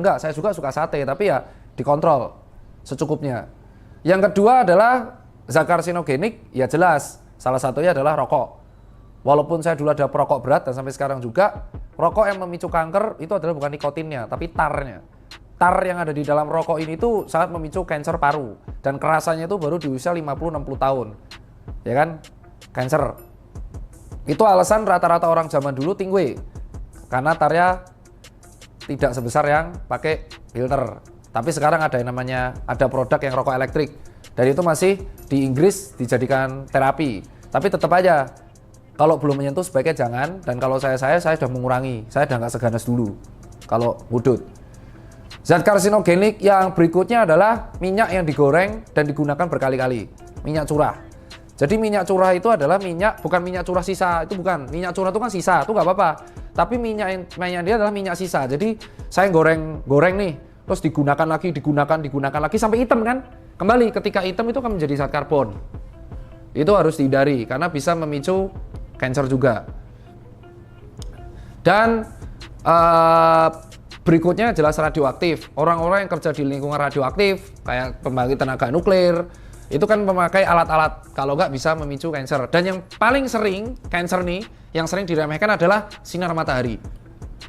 enggak, saya juga suka sate, tapi ya dikontrol secukupnya. Yang kedua adalah zat karsinogenik, ya jelas salah satunya adalah rokok. Walaupun saya dulu ada perokok berat dan sampai sekarang juga, rokok yang memicu kanker itu adalah bukan nikotinnya, tapi tarnya. Tar yang ada di dalam rokok ini tuh sangat memicu kanker paru, dan kerasannya itu baru di usia 50-60 tahun. Ya kan? Kanker. Itu alasan rata-rata orang zaman dulu tingwe, karena tarnya tidak sebesar yang pakai filter. Tapi sekarang ada yang namanya, ada produk yang rokok elektrik, dan itu masih di Inggris dijadikan terapi. Tapi tetap aja, kalau belum menyentuh sebaiknya jangan. Dan kalau saya sudah mengurangi, saya udah nggak seganas dulu kalau ngudut. Zat karsinogenik yang berikutnya adalah minyak yang digoreng dan digunakan berkali-kali, minyak curah. Jadi minyak curah itu adalah minyak, bukan minyak curah sisa, itu bukan. Minyak curah itu kan sisa, itu nggak apa-apa. Tapi minyak dia adalah minyak sisa. Jadi saya goreng nih, terus digunakan lagi sampai hitam kan? Kembali ketika hitam itu akan menjadi zat karbon. Itu harus dihindari karena bisa memicu kanker juga. Dan berikutnya jelas radioaktif. Orang-orang yang kerja di lingkungan radioaktif, kayak pembangkit tenaga nuklir, itu kan memakai alat-alat, kalau nggak bisa memicu kanker. Dan yang paling sering kanker nih, yang sering diremehkan adalah sinar matahari.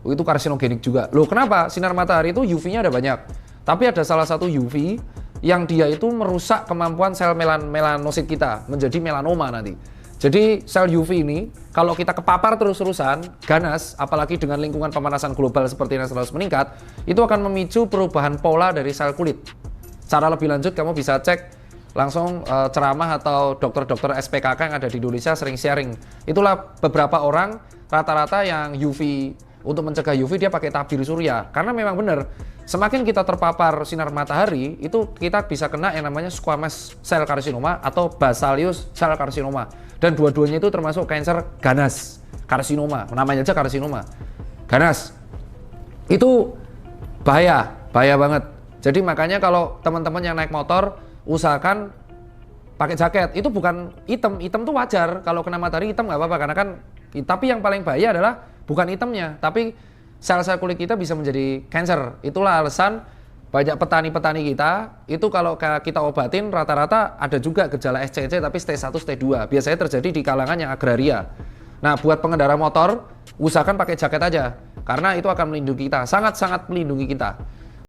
Itu karsinogenik juga. Loh kenapa? Sinar matahari itu UV-nya ada banyak. Tapi ada salah satu UV yang dia itu merusak kemampuan sel melanosit kita, menjadi melanoma nanti. Jadi sel UV ini kalau kita kepapar terus-terusan, ganas, apalagi dengan lingkungan pemanasan global seperti yang terus meningkat, itu akan memicu perubahan pola dari sel kulit. Secara lebih lanjut kamu bisa cek langsung ceramah atau dokter-dokter SPKK yang ada di Indonesia sering sharing. Itulah beberapa orang rata-rata yang UV, untuk mencegah UV dia pakai tabir surya. Karena memang benar, semakin kita terpapar sinar matahari, itu kita bisa kena yang namanya squamous cell carcinoma atau basalius cell carcinoma. Dan dua-duanya itu termasuk kanker ganas, karsinoma, namanya aja karsinoma. Ganas. Itu bahaya banget. Jadi makanya kalau teman-teman yang naik motor, usahakan pakai jaket. Itu bukan hitam tuh wajar. Kalau kena matahari hitam nggak apa-apa, karena kan, tapi yang paling bahaya adalah bukan hitamnya, tapi sel-sel kulit kita bisa menjadi kanker. Itulah alasan banyak petani-petani kita, itu kalau kita obatin rata-rata ada juga gejala SCC tapi stage 1, stage 2. Biasanya terjadi di kalangan yang agraria. Nah, buat pengendara motor, usahakan pakai jaket aja. Karena itu akan melindungi kita, sangat-sangat melindungi kita.